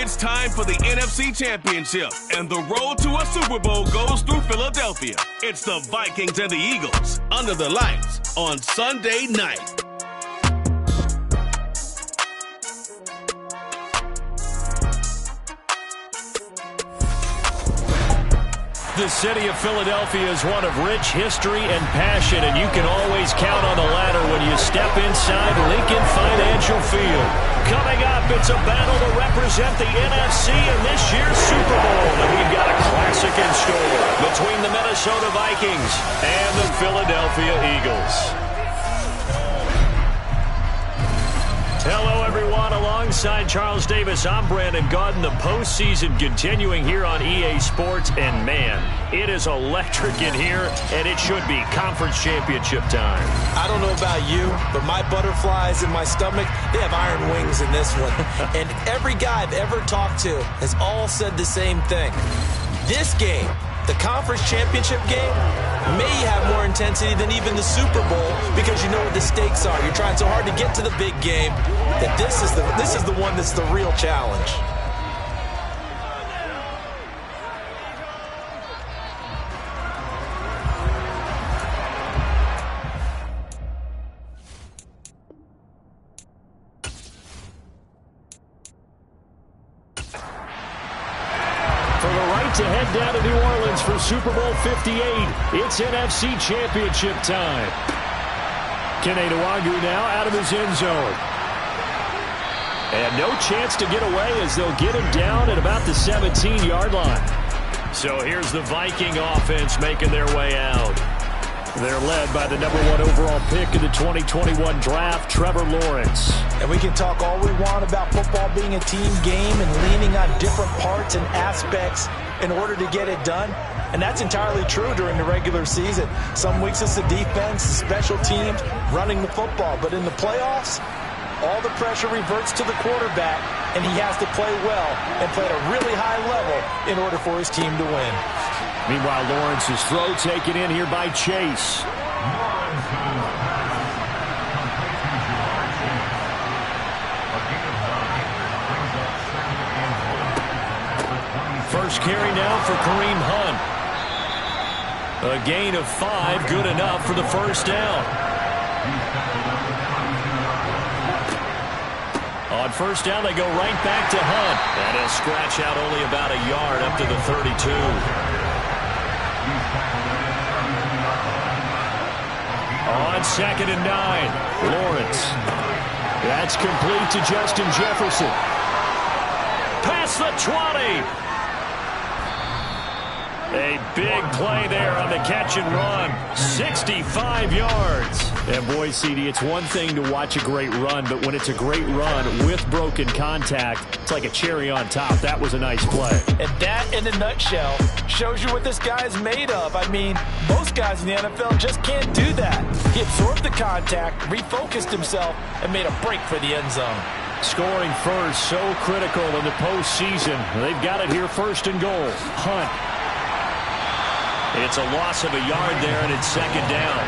It's time for the NFC Championship, and the road to a Super Bowl goes through Philadelphia. It's the Vikings and the Eagles under the lights on Sunday night. The city of Philadelphia is one of rich history and passion, and you can always count on the ladder when you step inside Lincoln Financial Field. Coming up, it's a battle to represent the NFC in this year's Super Bowl, and we've got a classic in store between the Minnesota Vikings and the Philadelphia Eagles. Hello, everyone. Alongside Charles Davis, I'm Brandon Gaudin. The postseason continuing here on EA Sports. And, man, it is electric in here, and it should be conference championship time. I don't know about you, but my butterflies in my stomach, they have iron wings in this one. And every guy I've ever talked to has all said the same thing. This game, the conference championship game, may have more intensity than even the Super Bowl because you know what the stakes are. You're trying so hard to get to the big game that this is the one that's the real challenge. To head down to New Orleans for Super Bowl 58. It's NFC Championship time. Kene Nwangwu now out of his end zone. And no chance to get away as they'll get him down at about the 17-yard line. So here's the Viking offense making their way out. They're led by the #1 overall pick in the 2021 draft, Trevor Lawrence. And we can talk all we want about football being a team game and leaning on different parts and aspects in order to get it done. And that's entirely true during the regular season. Some weeks it's the defense, the special teams, running the football. But in the playoffs, all the pressure reverts to the quarterback, and he has to play well and play at a really high level in order for his team to win. Meanwhile, Lawrence's throw taken in here by Chase. First carry now for Kareem Hunt. A gain of 5, good enough for the first down. On first down, they go right back to Hunt. And he'll scratch out only about a yard up to the 32. On 2nd and 9, Lawrence. That's complete to Justin Jefferson. Past the 20. A big play there on the catch and run. 65 yards. And boy, CD, it's one thing to watch a great run, but when it's a great run with broken contact, it's like a cherry on top. That was a nice play. And that, in a nutshell, shows you what this guy is made of. I mean, most guys in the NFL just can't do that. He absorbed the contact, refocused himself, and made a break for the end zone. Scoring first, so critical in the postseason. They've got it here, 1st and goal. Hunt. It's a loss of a yard there, and it's 2nd down.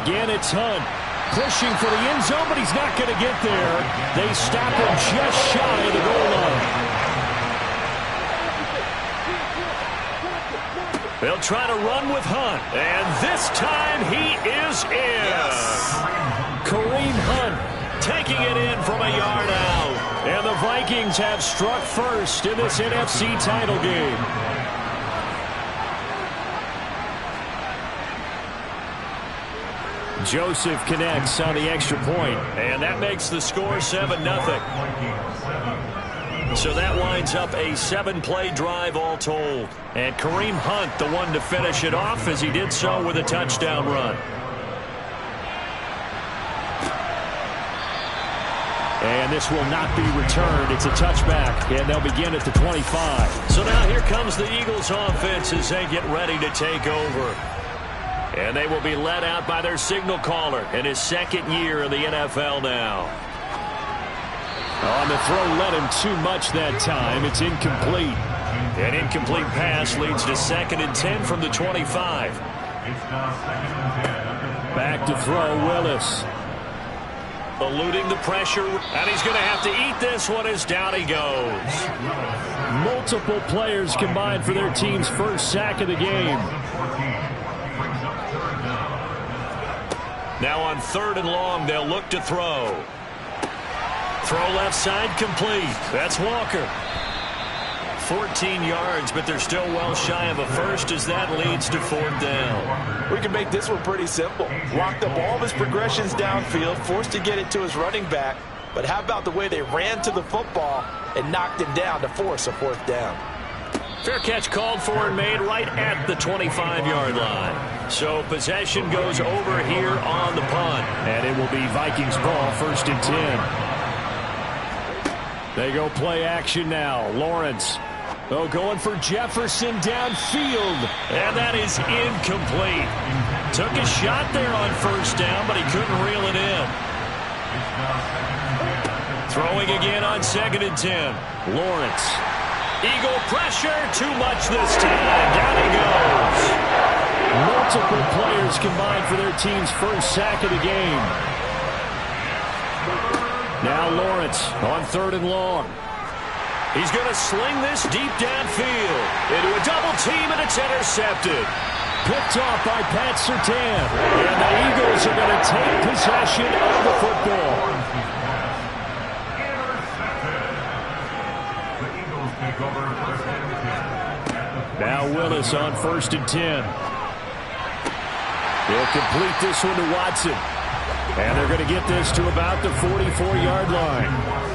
Again, it's Hunt. Pushing for the end zone, but he's not going to get there. They stop him just shy of the goal line. They'll try to run with Hunt, and this time he is in. Yes. Kareem Hunt taking it in from a yard out. And the Vikings have struck first in this NFC title game. Joseph connects on the extra point, and that makes the score 7-0. So that winds up a 7-play drive all told. And Kareem Hunt, the one to finish it off, as he did so with a touchdown run. And this will not be returned. It's a touchback, and they'll begin at the 25. So now here comes the Eagles offense as they get ready to take over. And they will be led out by their signal caller in his 2nd year in the NFL now. On the throw, led him too much that time. It's incomplete. An incomplete pass leads to 2nd and 10 from the 25. Back back to throw, Willis. Eluding the pressure, and he's going to have to eat this one as down he goes. Multiple players combined for their team's first sack of the game. Now on 3rd and long, they'll look to throw. Throw left side complete. That's Walker. 14 yards, but they're still well shy of a first as that leads to 4th down. We can make this one pretty simple. Walked up all of his progressions downfield, forced to get it to his running back. But how about the way they ran to the football and knocked him down to force a 4th down? Fair catch called for and made right at the 25-yard line. So possession goes over here on the punt. And it will be Vikings ball, 1st and 10. They go play action now. Lawrence. Oh, going for Jefferson downfield. And that is incomplete. Took a shot there on 1st down, but he couldn't reel it in. Throwing again on 2nd and 10. Lawrence. Eagle pressure. Too much this time. Down he goes. Multiple players combined for their team's first sack of the game. Now Lawrence on 3rd and long. He's going to sling this deep downfield into a double team, and it's intercepted. Picked off by Pat Surtain. And the Eagles are going to take possession of the football. Now Willis on 1st and 10. He'll complete this one to Watson. And they're going to get this to about the 44-yard line.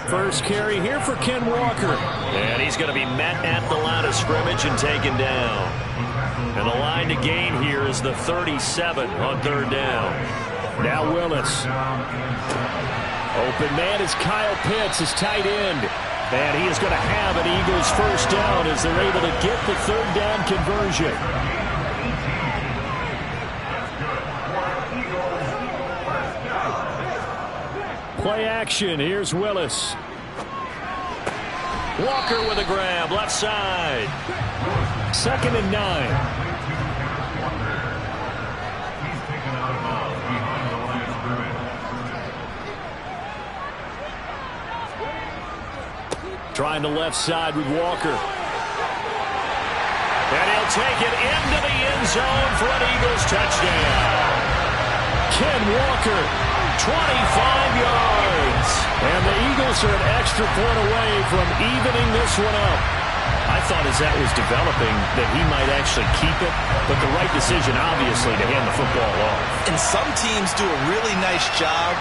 First carry here for Ken Walker. And he's going to be met at the line of scrimmage and taken down. And the line to gain here is the 37 on 3rd down. Now Willis. Open man is Kyle Pitts, his tight end. And he is going to have an Eagles first down as they're able to get the 3rd down conversion. Play action. Here's Willis. Walker with a grab, left side. 2nd and 9. Trying the left side with Walker. And he'll take it into the end zone for an Eagles touchdown. Ken Walker, 25 yards. And the Eagles are an extra point away from evening this one up. I thought as that was developing that he might actually keep it, but the right decision, obviously, to hand the football off. And some teams do a really nice job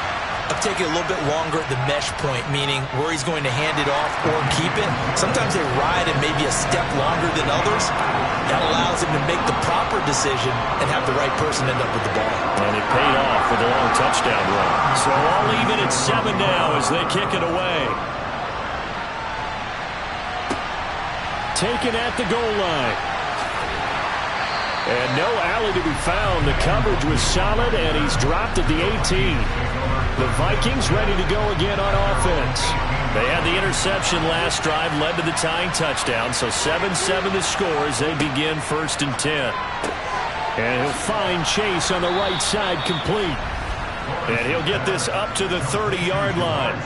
of taking a little bit longer at the mesh point, meaning where he's going to hand it off or keep it. Sometimes they ride it maybe a step longer than others. That allows him to make the proper decision and have the right person end up with the ball. And it paid off with a long touchdown run. So all even at 7 now as they kick it away. Taken at the goal line. And no alley to be found. The coverage was solid, and he's dropped at the 18. The Vikings ready to go again on offense. They had the interception last drive, led to the tying touchdown, so 7-7 the score as they begin 1st and 10. And he'll find Chase on the right side complete. And he'll get this up to the 30-yard line.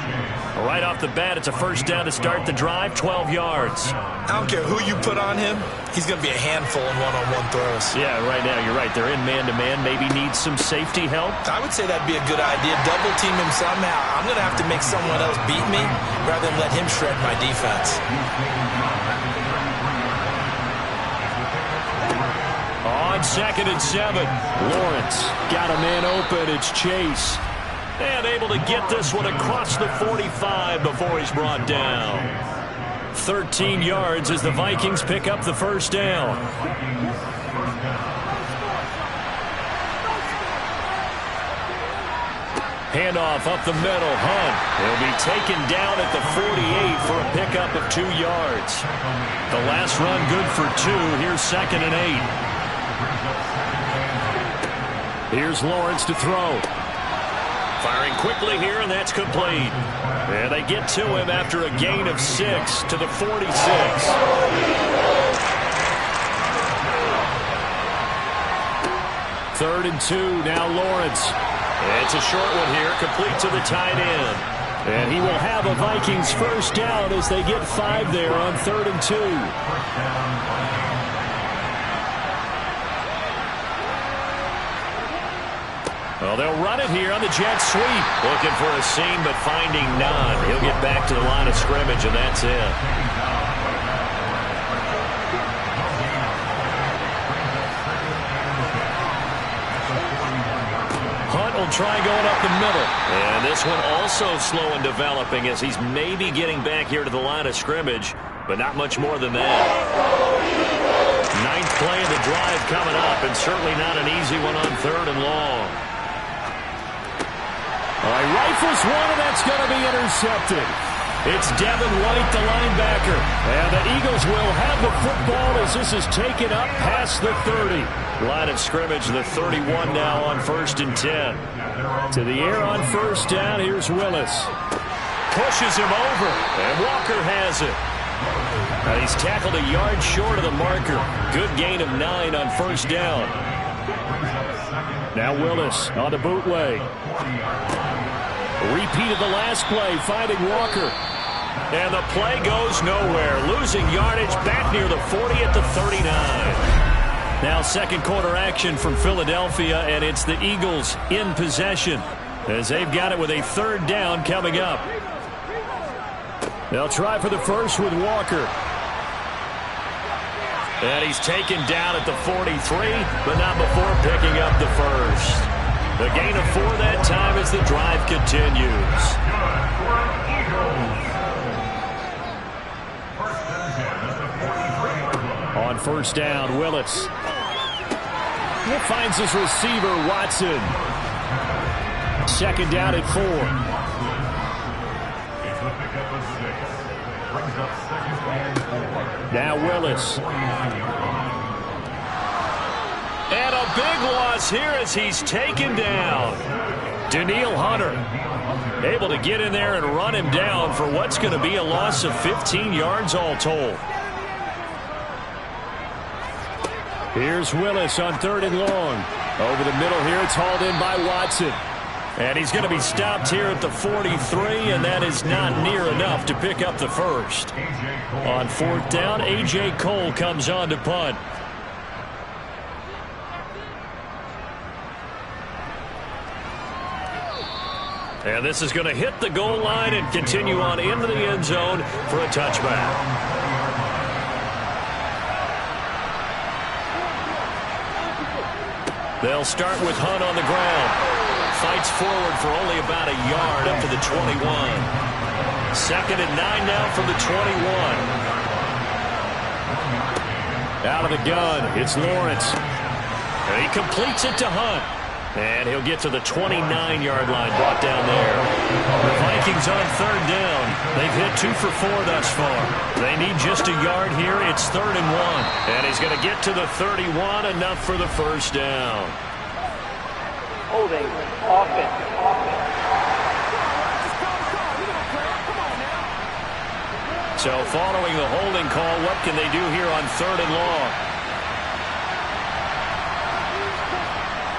Right off the bat, it's a first down to start the drive, 12 yards. I don't care who you put on him. He's going to be a handful in one-on-one throws. Yeah, right now, you're right. They're in man-to-man. Maybe needs some safety help. I would say that'd be a good idea. Double team him somehow. I'm going to have to make someone else beat me rather than let him shred my defense. On 2nd and 7, Lawrence got a man open. It's Chase. And able to get this one across the 45 before he's brought down. 13 yards as the Vikings pick up the first down. Handoff up the middle. Hunt. He'll be taken down at the 48 for a pickup of 2 yards. The last run good for 2. Here's 2nd and 8. Here's Lawrence to throw. Firing quickly here, and that's complete. And they get to him after a gain of 6 to the 46. 3rd and 2. Now Lawrence. It's a short one here, complete to the tight end. And he will have a Vikings first down as they get 5 there on 3rd and 2. Well, they'll run it here on the jet sweep. Looking for a seam, but finding none. He'll get back to the line of scrimmage, and that's it. Hunt will try going up the middle. And this one also slow in developing as he's maybe getting back here to the line of scrimmage, but not much more than that. 9th play of the drive coming up, and certainly not an easy one on 3rd and long. All right, rifles one, and that's going to be intercepted. It's Devin White, the linebacker. And the Eagles will have the football as this is taken up past the 30. Line of scrimmage, the 31 now on 1st and 10. To the air on 1st down, here's Willis. Pushes him over, and Walker has it. Now he's tackled a yard short of the marker. Good gain of 9 on 1st down. Now Willis on the bootleg. Repeated the last play, finding Walker. And the play goes nowhere. Losing yardage back near the 40 at the 39. Now 2nd quarter action from Philadelphia, and it's the Eagles in possession as they've got it with a 3rd down coming up. They'll try for the first with Walker. And he's taken down at the 43, but not before picking up the first. The gain of 4 that time as the drive continues. On 1st down, Willis. He finds his receiver, Watson. 2nd down at 4. Now Willis. And a big loss here as he's taken down. Danielle Hunter able to get in there and run him down for what's going to be a loss of 15 yards all told. Here's Willis on 3rd and long. Over the middle here, it's hauled in by Watson. And he's going to be stopped here at the 43, and that is not near enough to pick up the first. On 4th down, A.J. Cole comes on to punt. And this is going to hit the goal line and continue on into the end zone for a touchback. They'll start with Hunt on the ground. Fights forward for only about a yard up to the 21. 2nd and 9 now from the 21. Out of the gun, it's Lawrence. And he completes it to Hunt. And he'll get to the 29-yard line, brought down there. The Vikings on 3rd down. They've hit 2 for 4 thus far. They need just a yard here. It's 3rd and 1. And he's going to get to the 31, enough for the first down. Holding, offense. So following the holding call, what can they do here on 3rd and long?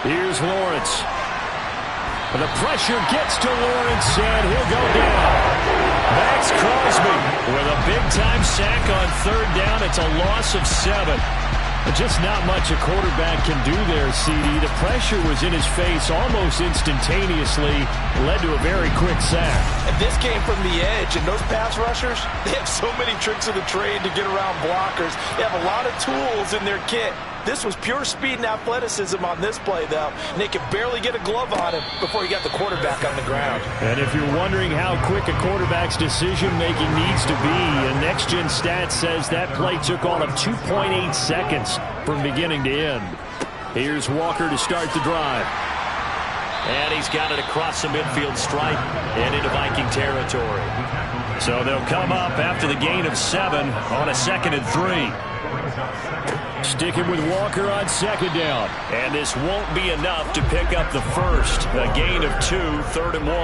Here's Lawrence. The pressure gets to Lawrence, and he'll go down. Max Crosby with a big-time sack on 3rd down. It's a loss of 7. But just not much a quarterback can do there, CD. The pressure was in his face almost instantaneously, led to a very quick sack. And this came from the edge, and those pass rushers, they have so many tricks of the trade to get around blockers. They have a lot of tools in their kit. This was pure speed and athleticism on this play, though. And they could barely get a glove on him before he got the quarterback on the ground. And if you're wondering how quick a quarterback's decision-making needs to be, a next-gen stat says that play took all of 2.8 seconds from beginning to end. Here's Walker to start the drive. And he's got it across the midfield stripe and into Viking territory. So they'll come up after the gain of 7 on a 2nd and 3. Sticking with Walker on 2nd down. And this won't be enough to pick up the first. A gain of 2, 3rd and 1.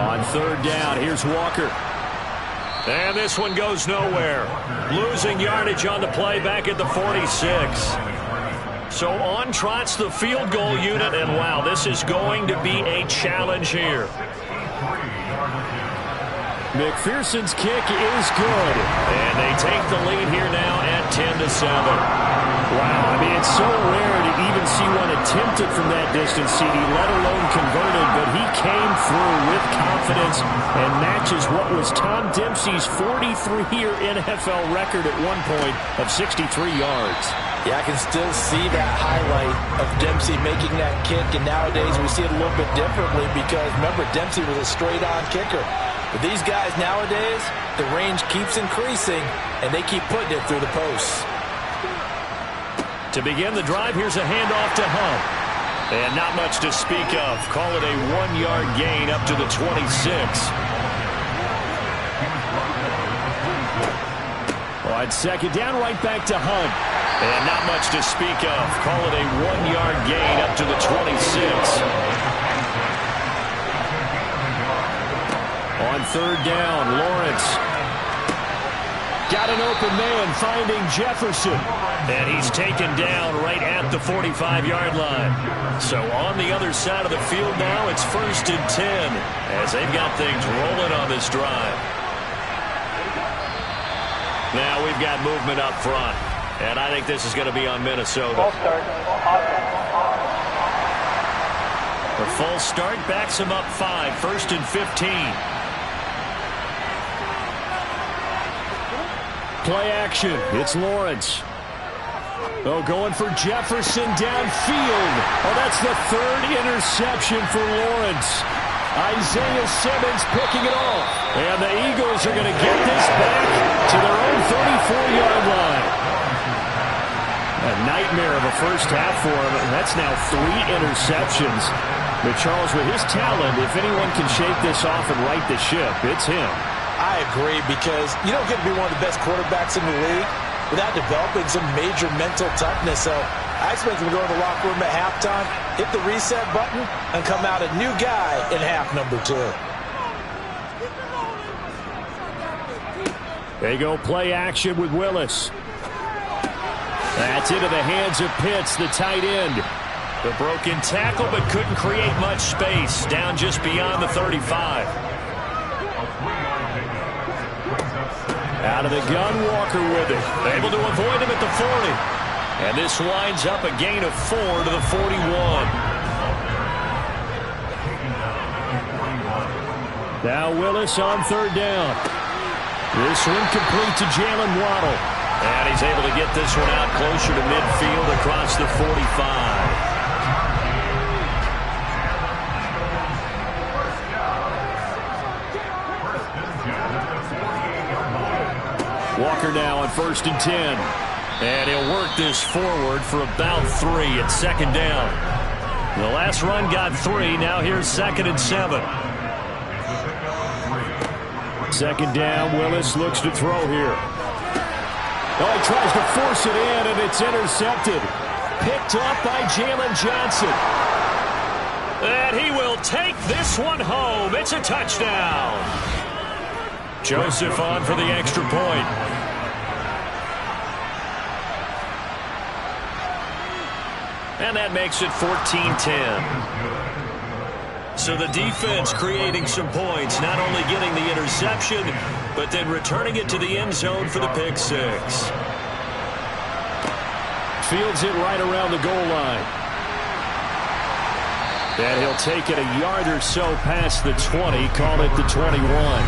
On 3rd down, here's Walker. And this one goes nowhere. Losing yardage on the play back at the 46. So on trots the field goal unit, and wow, this is going to be a challenge here. McPherson's kick is good. And they take the lead here now at 10-7. Wow, I mean, it's so rare to even see one attempted from that distance, CD, let alone converted, but he came through with confidence and matches what was Tom Dempsey's 43-year NFL record at one point of 63 yards. Yeah, I can still see that highlight of Dempsey making that kick, and nowadays we see it a little bit differently because, remember, Dempsey was a straight-on kicker. But these guys nowadays, the range keeps increasing, and they keep putting it through the posts. To begin the drive, here's a handoff to Hunt. And not much to speak of. Call it a 1-yard gain up to the 26. On second down, right back to Hunt. And not much to speak of. Call it a 1-yard gain up to the 26. On third down, Lawrence. Got an open man finding Jefferson. And he's taken down right at the 45-yard line. So on the other side of the field now, it's 1st and 10 as they've got things rolling on this drive. Now we've got movement up front. And I think this is going to be on Minnesota. False start. The false start backs him up 5, 1st and 15. Play action. It's Lawrence. Oh, going for Jefferson downfield. Oh, that's the 3rd interception for Lawrence. Isaiah Simmons picking it off. And the Eagles are going to get this back to their own 34-yard line. A nightmare of a first half for him. And that's now 3 interceptions. But Charles, with his talent, if anyone can shake this off and right the ship, it's him. I agree, because you don't get to be one of the best quarterbacks in the league without developing some major mental toughness. So I expect him to go to the locker room at halftime, hit the reset button, and come out a new guy in half number 2. They go play action with Willis. That's into the hands of Pitts, the tight end. The broken tackle, but couldn't create much space. Down just beyond the 35. Out of the gun, Walker with it. Able to avoid him at the 40. And this winds up a gain of 4 to the 41. Now Willis on third down. This one complete to Jalen Waddle. And he's able to get this one out closer to midfield across the 45. Walker now on 1st and 10. And he'll work this forward for about 3 at 2nd down. The last run got 3. Now here's 2nd and 7. 2nd down. Willis looks to throw here. Oh, he tries to force it in, and it's intercepted. Picked up by Jalen Johnson. And he will take this one home. It's a touchdown. Joseph on for the extra point. And that makes it 14-10. So the defense creating some points, not only getting the interception, but then returning it to the end zone for the pick 6. Fields it right around the goal line. And he'll take it a yard or so past the 20, call it the 21.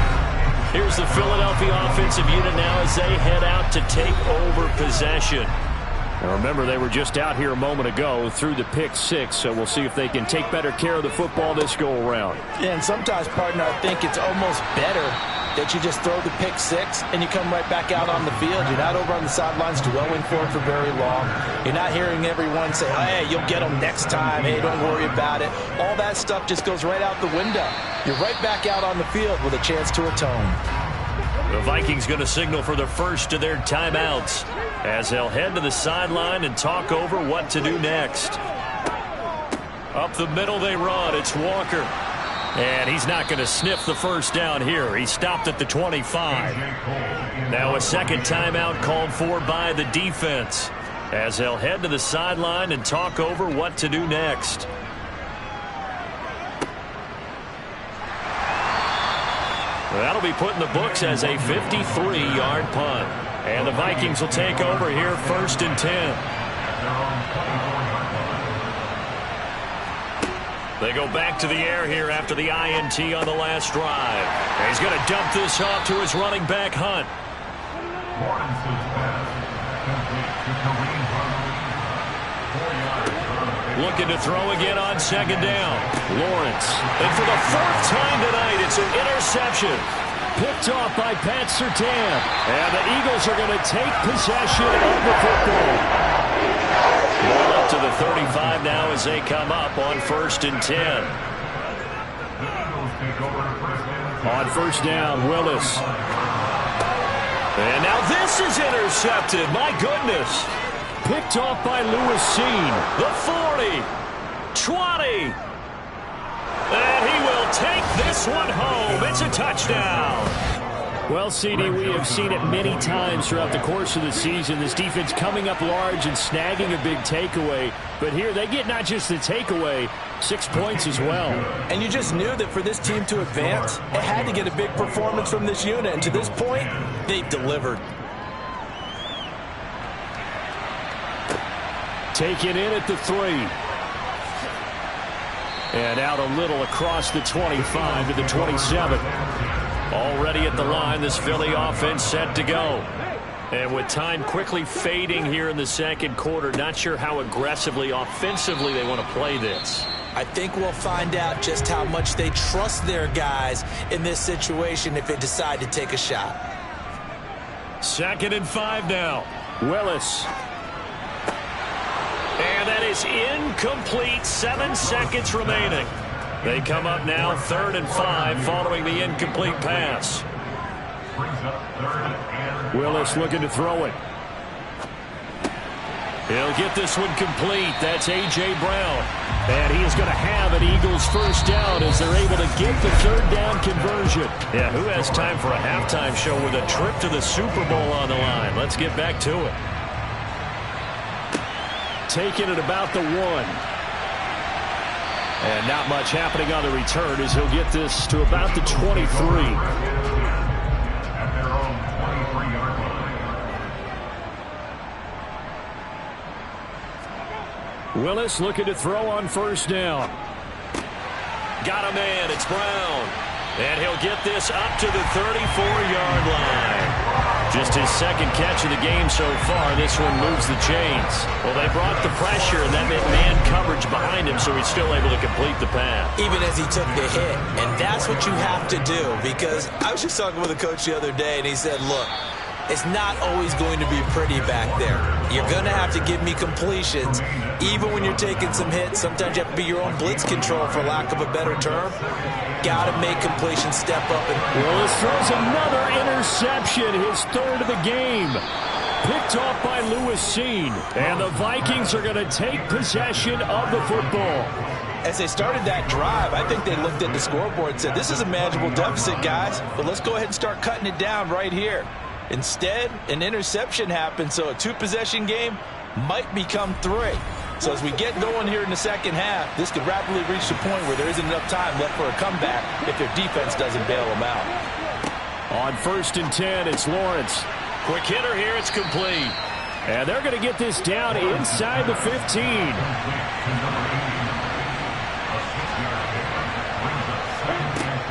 Here's the Philadelphia offensive unit now as they head out to take over possession. Now remember, they were just out here a moment ago through the pick 6, so we'll see if they can take better care of the football this go-around. Yeah, and sometimes, partner, I think it's almost better that you just throw the pick 6 and you come right back out on the field. You're not over on the sidelines dwelling for it for very long. You're not hearing everyone say, hey, you'll get them next time. Hey, don't worry about it. All that stuff just goes right out the window. You're right back out on the field with a chance to atone. The Vikings going to signal for the first of their timeouts as they'll head to the sideline and talk over what to do next. Up the middle they run. It's Walker. And he's not going to sniff the first down here. He stopped at the 25. Now a second timeout called for by the defense, as they'll head to the sideline and talk over what to do next. That'll be put in the books as a 53-yard punt. And the Vikings will take over here, 1st and 10. They go back to the air here after the INT on the last drive. And he's going to dump this off to his running back, Hunt. Looking to throw again on 2nd down. Lawrence. And for the 4th time tonight, it's an interception. Picked off by Pat Surtain. And the Eagles are going to take possession of the football. Ball up to the 35 now as they come up on 1st and 10. On 1st down, Willis. And now this is intercepted. My goodness. Picked off by Lewis Cine. The 40. 20. And he will take this one home. It's a touchdown. Well, CD, we have seen it many times throughout the course of the season. This defense coming up large and snagging a big takeaway. But here they get not just the takeaway, 6 points as well. And you just knew that for this team to advance, it had to get a big performance from this unit. And to this point, they've delivered. Taken in at the 3. And out a little across the 25 to the 27. Already at the line, this Philly offense set to go. And with time quickly fading here in the second quarter, not sure how aggressively, offensively they want to play this. I think we'll find out just how much they trust their guys in this situation if they decide to take a shot. 2nd and 5 now. Willis. And that is incomplete. 7 seconds remaining. They come up now 3rd and 5 following the incomplete pass. Willis looking to throw it. He'll get this one complete. That's A.J. Brown. And he is going to have an Eagles 1st down as they're able to get the 3rd down conversion. Yeah, who has time for a halftime show with a trip to the Super Bowl on the line? Let's get back to it. Taking it about the 1. And not much happening on the return as he'll get this to about the 23. Willis looking to throw on 1st down. Got a man. It's Brown. And he'll get this up to the 34-yard line. Just his 2nd catch of the game so far. This one moves the chains. Well, they brought the pressure, and that meant man coverage behind him, so he's still able to complete the pass. Even as he took the hit. And that's what you have to do, because I was just talking with a coach the other day, and he said, look, it's not always going to be pretty back there. You're going to have to give me completions. Even when you're taking some hits, sometimes you have to be your own blitz control, for lack of a better term. Got to make completions step up. And Willis throws another interception, his 3rd of the game. Picked off by Lewis Cine. And the Vikings are going to take possession of the football. As they started that drive, I think they looked at the scoreboard and said, this is a manageable deficit, guys, but let's go ahead and start cutting it down right here. Instead, an interception happened, so a 2-possession game might become 3. So as we get going here in the second half, this could rapidly reach the point where there isn't enough time left for a comeback if their defense doesn't bail them out. On 1st and 10, it's Lawrence. Quick hitter here, it's complete. And they're going to get this down inside the 15.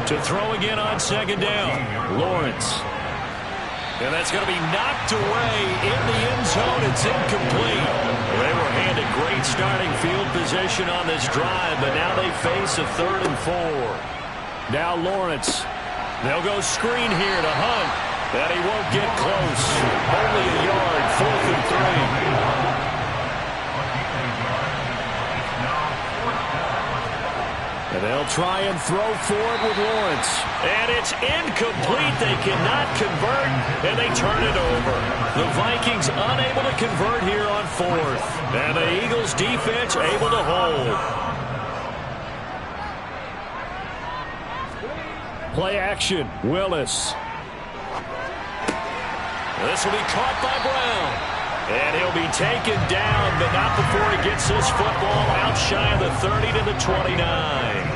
To throw again on 2nd down, Lawrence. And that's going to be knocked away in the end zone. It's incomplete. They were handed great starting field position on this drive, but now they face a 3rd and 4. Now Lawrence. They'll go screen here to Hunt. And he won't get close. Only a yard, 4th and 3. And they'll try and throw for it with Lawrence. And it's incomplete. They cannot convert, and they turn it over. The Vikings unable to convert here on 4th. And the Eagles defense able to hold. Play action. Willis. This will be caught by Brown. And he'll be taken down, but not before he gets this football out shy of the 30 to the 29.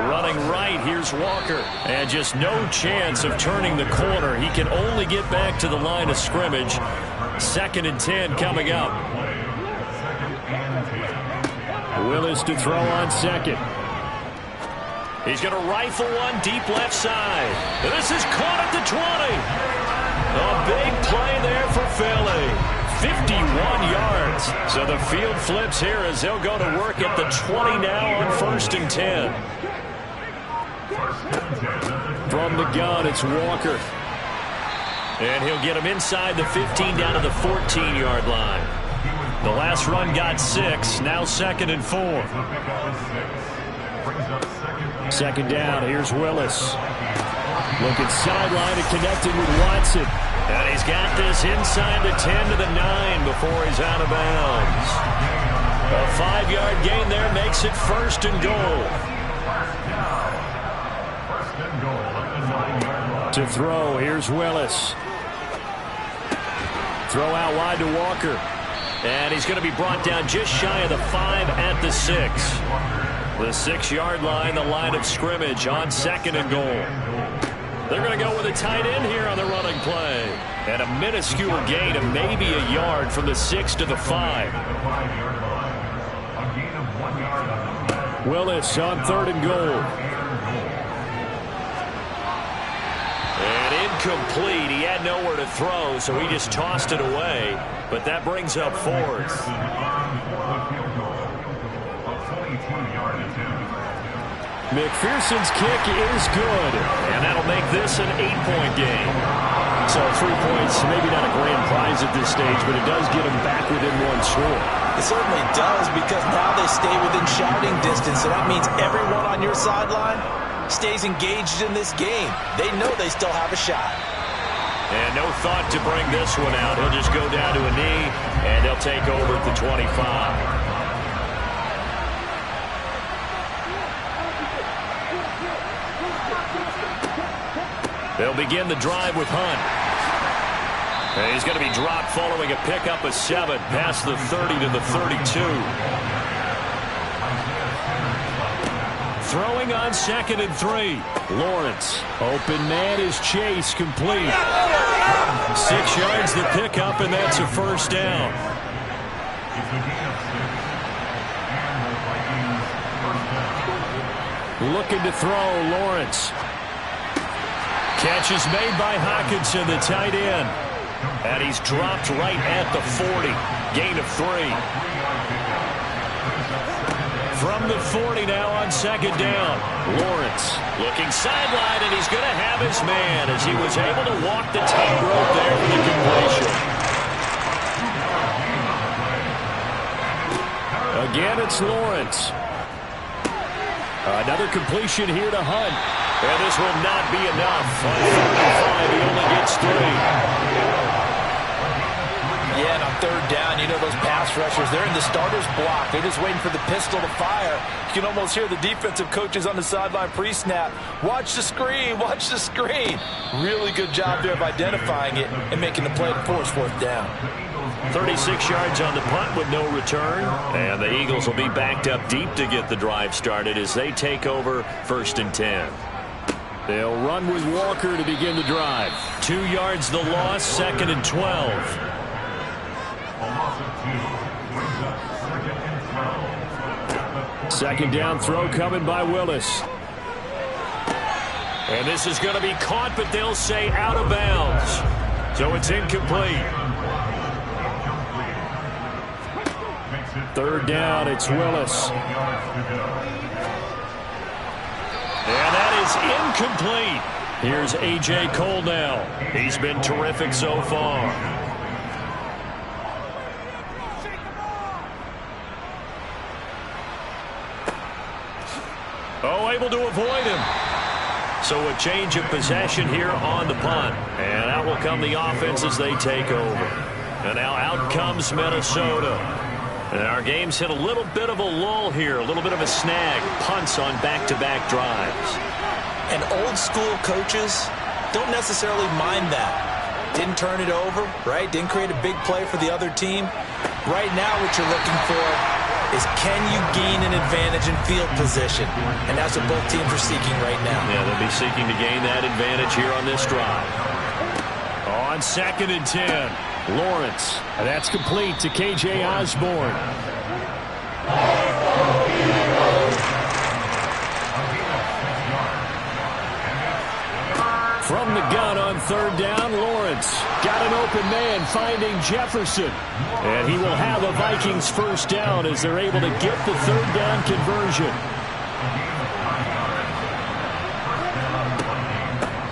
Running right, here's Walker. And just no chance of turning the corner. He can only get back to the line of scrimmage. 2nd and 10 coming up. Willis to throw on 2nd. He's going to rifle one deep left side. This is caught at the 20. A big play there for Philly. 51 yards. So the field flips here as they'll go to work at the 20 now on 1st and 10. From the gun, it's Walker. And he'll get him inside the 15 down to the 14-yard line. The last run got 6. Now 2nd and 4. 2nd down. Here's Willis. Looking sideline and connected with Watson. And he's got this inside the 10 to the 9 before he's out of bounds. A 5-yard gain there makes it 1st and goal. To throw, here's Willis. Throw out wide to Walker. And he's going to be brought down just shy of the 5 at the 6. The 6-yard line, the line of scrimmage on 2nd and goal. They're going to go with a tight end here on the running play. And a minuscule gain of maybe a yard from the 6 to the 5. Willis on 3rd and goal. And incomplete. He had nowhere to throw, so he just tossed it away. But that brings up 4th. McPherson's kick is good. And that'll make this an 8-point game. So 3 points, maybe not a grand prize at this stage, but it does get them back within 1 score. It certainly does, because now they stay within shouting distance. So that means everyone on your sideline stays engaged in this game. They know they still have a shot. And no thought to bring this one out. He'll just go down to a knee, and they'll take over at the 25. They'll begin the drive with Hunt. And he's going to be dropped following a pickup of 7 past the 30 to the 32. Throwing on 2nd and 3. Lawrence. Open man is Chase, complete. 6 yards the pickup, and that's a 1st down. Looking to throw, Lawrence. Catch is made by Hockenson, the tight end. And he's dropped right at the 40. Gain of 3. From the 40 now on 2nd down. Lawrence looking sideline, and he's going to have his man as he was able to walk the tightrope there for the completion. Again, it's Lawrence. Another completion here to Hunt. And this will not be enough. On 35, he only gets 3. Yeah, and on 3rd down, you know those pass rushers, they're in the starter's block. They're just waiting for the pistol to fire. You can almost hear the defensive coaches on the sideline pre-snap. Watch the screen, watch the screen. Really good job there of identifying it and making the play to force 4th down. 36 yards on the punt with no return. And the Eagles will be backed up deep to get the drive started as they take over 1st and 10. They'll run with Walker to begin the drive. 2 yards the loss, 2nd and 12. Second down throw coming by Willis. And this is going to be caught, but they'll say out of bounds. So it's incomplete. 3rd down, it's Willis. And that is incomplete. Here's A.J. Cole now. He's been terrific so far. Oh, able to avoid him. So a change of possession here on the punt. And out will come the offense as they take over. And now out comes Minnesota. And our game's hit a little bit of a lull here, a little bit of a snag. Punts on back-to-back drives. And old-school coaches don't necessarily mind that. Didn't turn it over, right? Didn't create a big play for the other team. Right now what you're looking for is, can you gain an advantage in field position? And that's what both teams are seeking right now. Yeah, they'll be seeking to gain that advantage here on this drive. On 2nd and 10, Lawrence. And that's complete to K.J. Osborne. From the gun on 3rd down, Lawrence got an open man finding Jefferson. And he will have a Vikings first down as they're able to get the 3rd down conversion.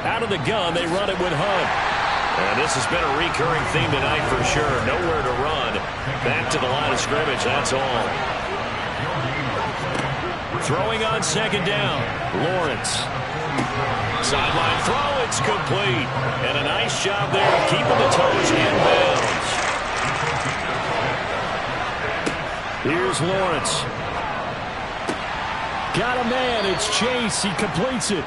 Out of the gun, they run it with Hunt. And this has been a recurring theme tonight for sure. Nowhere to run. Back to the line of scrimmage, that's all. Throwing on 2nd down, Lawrence. Sideline throw, it's complete. And a nice job there of keeping the toes in bounds. Here's Lawrence. Got a man, it's Chase, he completes it.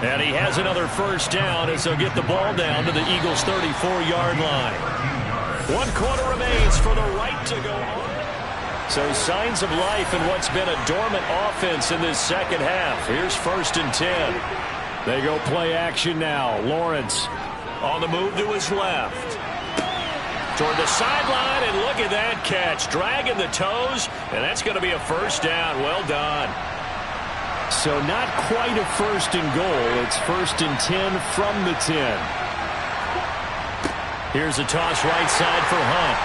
And he has another first down as they'll get the ball down to the Eagles' 34-yard line. 1 quarter remains for the right to go on. So signs of life in what's been a dormant offense in this second half. Here's 1st and 10. They go play action now. Lawrence on the move to his left. Toward the sideline, and look at that catch. Dragging the toes, and that's going to be a first down. Well done. So not quite a 1st and goal. It's 1st and 10 from the 10. Here's a toss right side for Hunt.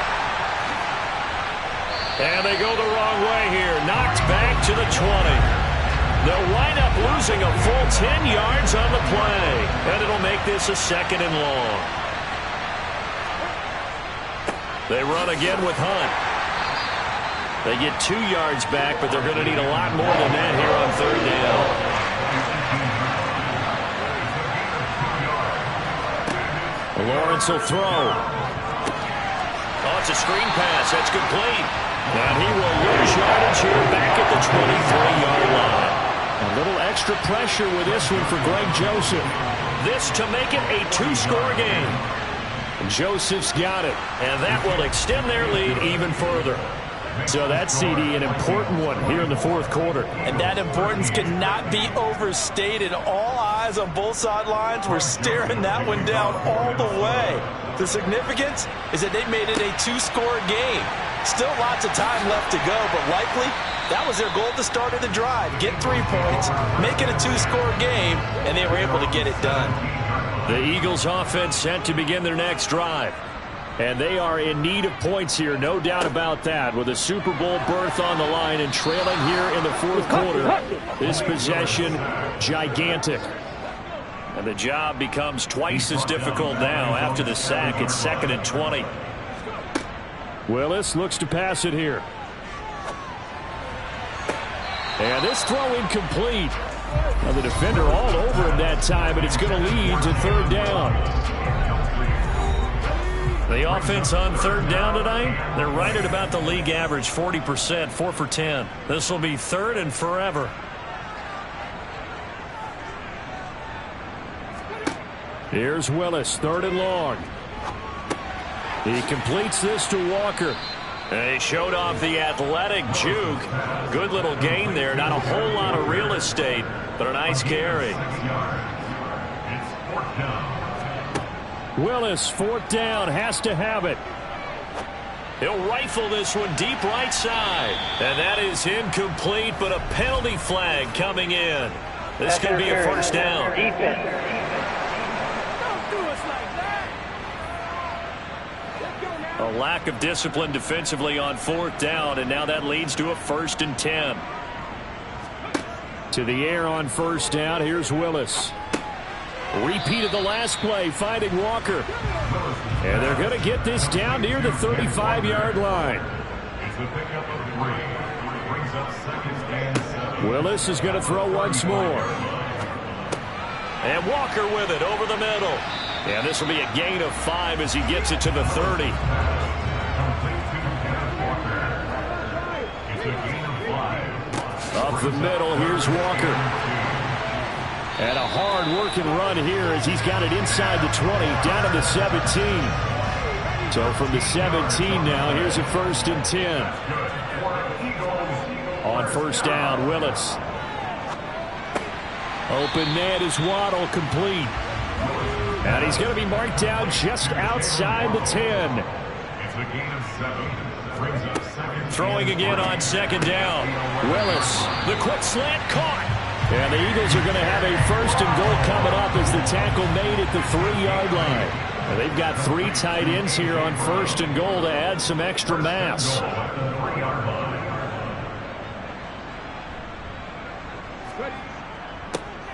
And they go the wrong way here. Knocked back to the 20. They'll wind up losing a full 10 yards on the play. And it'll make this a 2nd and long. They run again with Hunt. They get 2 yards back, but they're going to need a lot more than that here on 3rd down. Lawrence will throw. Oh, it's a screen pass. That's complete. And he will lose yardage here back at the 23-yard line. A little extra pressure with this one for Greg Joseph. This to make it a 2-score game. And Joseph's got it. And that will extend their lead even further. So that CD, an important one here in the 4th quarter. And that importance cannot be overstated. All eyes on both sidelines were staring that one down all the way. The significance is that they made it a 2-score game. Still lots of time left to go, but likely that was their goal at the start of the drive. Get 3 points, make it a 2-score game, and they were able to get it done. The Eagles offense set to begin their next drive. And they are in need of points here, no doubt about that. With a Super Bowl berth on the line and trailing here in the 4th quarter. This possession, gigantic. And the job becomes twice as difficult now after the sack. It's 2nd and 20. Willis looks to pass it here. And this throw incomplete. Now the defender all over him that time, but it's going to lead to 3rd down. The offense on 3rd down tonight, they're right at about the league average, 40%, 4 for 10. This will be 3rd and forever. Here's Willis, 3rd and long. He completes this to Walker. And he showed off the athletic juke. Good little gain there. Not a whole lot of real estate, but a nice carry. Willis, 4th down, has to have it. He'll rifle this one deep right side. And that is incomplete, but a penalty flag coming in. This could be a first down. A lack of discipline defensively on 4th down, and now that leads to a 1st and 10. To the air on 1st down, here's Willis. Repeat of the last play, finding Walker. And they're going to get this down near the 35-yard line. Willis is going to throw once more. And Walker with it over the middle. And this will be a gain of 5 as he gets it to the 30. Up the middle, here's Walker. And a hard-working run here as he's got it inside the 20, down to the 17. So from the 17 now, here's a 1st and 10. On 1st down, Willis. Open net is Waddle, complete. And he's going to be marked down just outside the 10. It's a gain of 7. Brings up 2nd. Throwing again on 2nd down. Willis, the quick slant, caught. And the Eagles are going to have a 1st and goal coming up as the tackle made at the 3-yard line. And they've got 3 tight ends here on 1st and goal to add some extra mass.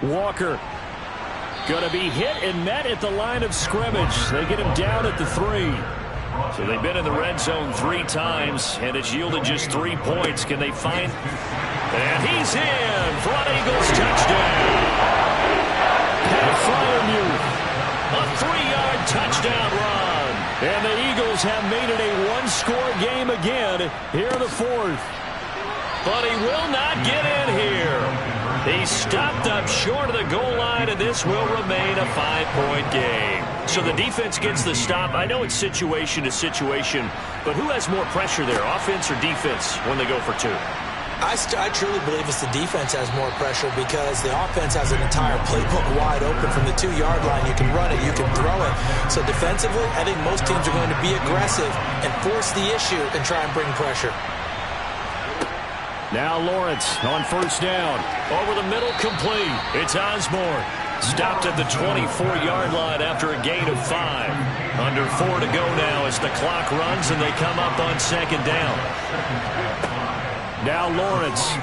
Walker going to be hit and met at the line of scrimmage. They get him down at the 3. So they've been in the red zone 3 times, and it's yielded just 3 points. Can they find... And he's in for an Eagles touchdown. Pat Freiermuth, a 3-yard touchdown run. And the Eagles have made it a 1-score game again here in the 4th. But he will not get in here. He stopped up short of the goal line, and this will remain a 5-point game. So the defense gets the stop. I know it's situation to situation, but who has more pressure there, offense or defense, when they go for 2? I truly believe it's the defense has more pressure because the offense has an entire playbook wide open from the 2-yard line. You can run it, you can throw it. So defensively, I think most teams are going to be aggressive and force the issue and try and bring pressure. Now Lawrence on 1st down. Over the middle, complete. It's Osborne. Stopped at the 24-yard line after a gain of 5. Under 4 to go now as the clock runs and they come up on 2nd down. Now Lawrence.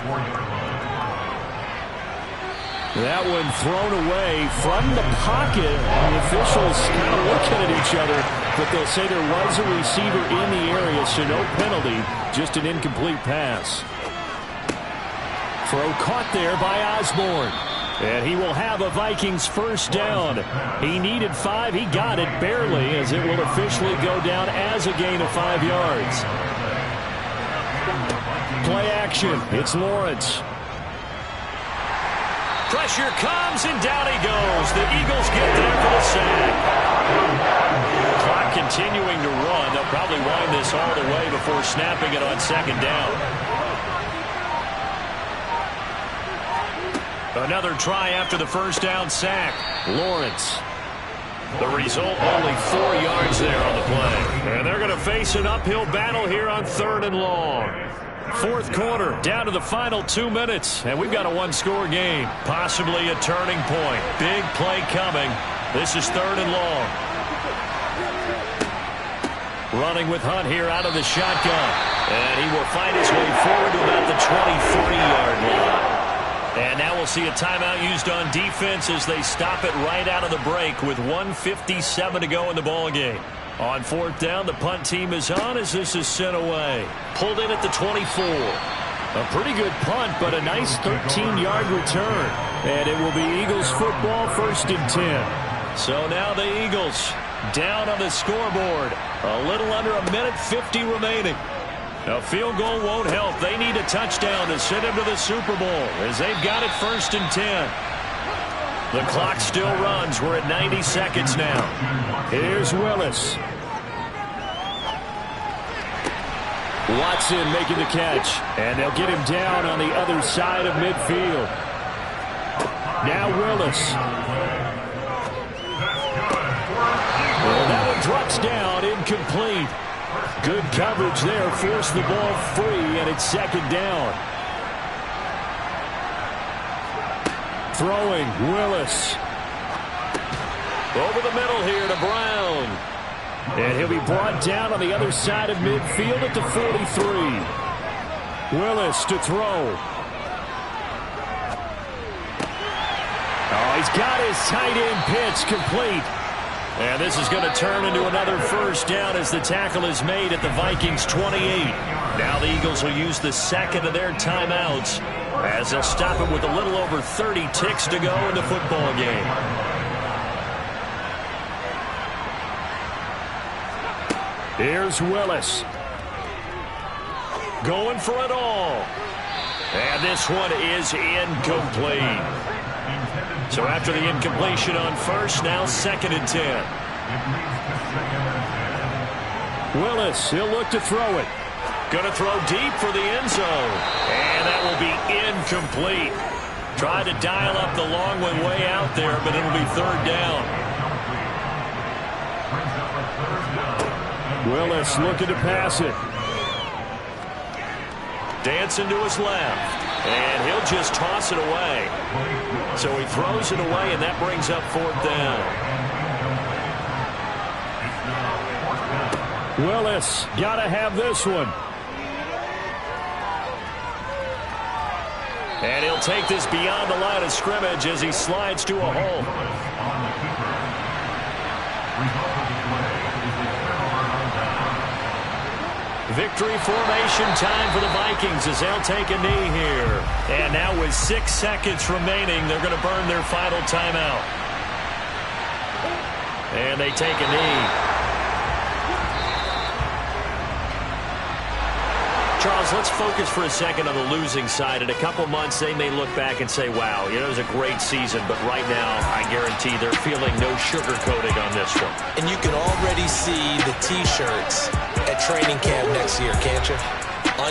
That one thrown away from the pocket. The officials kind of looking at each other, but they'll say there was a receiver in the area, so no penalty, just an incomplete pass. Throw caught there by Osborne. And he will have a Vikings 1st down. He needed 5. He got it barely as it will officially go down as a gain of 5 yards. Play action. It's Lawrence. Pressure comes and down he goes. The Eagles get there for the sack. Clock continuing to run. They'll probably wind this all the way before snapping it on 2nd down. Another try after the 1st down sack. Lawrence. The result, only 4 yards there on the play. And they're going to face an uphill battle here on 3rd and long. 4th quarter, down to the final 2 minutes. And we've got a 1-score game. Possibly a turning point. Big play coming. This is 3rd and long. Running with Hunt here out of the shotgun. And he will find his way forward to about the 23-yard line. And now we'll see a timeout used on defense as they stop it right out of the break with 1:57 to go in the ballgame. On 4th down, the punt team is on as this is sent away. Pulled in at the 24. A pretty good punt, but a nice 13-yard return. And it will be Eagles football 1st and 10. So now the Eagles down on the scoreboard. A little under a minute 50 remaining. A field goal won't help. They need a touchdown to send them to the Super Bowl as they've got it 1st and 10. The clock still runs. We're at 90 seconds now. Here's Willis. Watson making the catch. And they'll get him down on the other side of midfield. Now Willis. Well, that one drops down, incomplete. Good coverage there, forced the ball free, and it's 2nd down. Throwing, Willis. Over the middle here to Brown. And he'll be brought down on the other side of midfield at the 43. Willis to throw. Oh, he's got his tight end pitch complete. And this is going to turn into another 1st down as the tackle is made at the Vikings 28. Now the Eagles will use the 2nd of their timeouts as they'll stop it with a little over 30 ticks to go in the football game. Here's Willis. Going for it all. And this one is incomplete. So after the incompletion on first, now 2nd and 10. Willis, he'll look to throw it. Going to throw deep for the end zone. And that will be incomplete. Tried to dial up the long one way out there, but it'll be 3rd down. Willis looking to pass it. Dancing to his left. And he'll just toss it away. So he throws it away, and that brings up 4th down. Willis, got to have this one. And he'll take this beyond the line of scrimmage as he slides to a hole. Victory formation time for the Vikings as they'll take a knee here. And now with 6 seconds remaining, they're going to burn their final timeout. And they take a knee. Charles, let's focus for a second on the losing side. In a couple months, they may look back and say, wow, it was a great season. But right now, I guarantee they're feeling no sugarcoating on this one. And you can already see the T-shirts at training camp next year, can't you?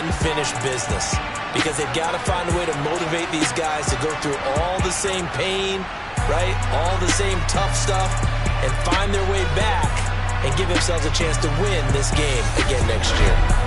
Unfinished business. Because they've got to find a way to motivate these guys to go through all the same pain, right? All the same tough stuff, and find their way back and give themselves a chance to win this game again next year.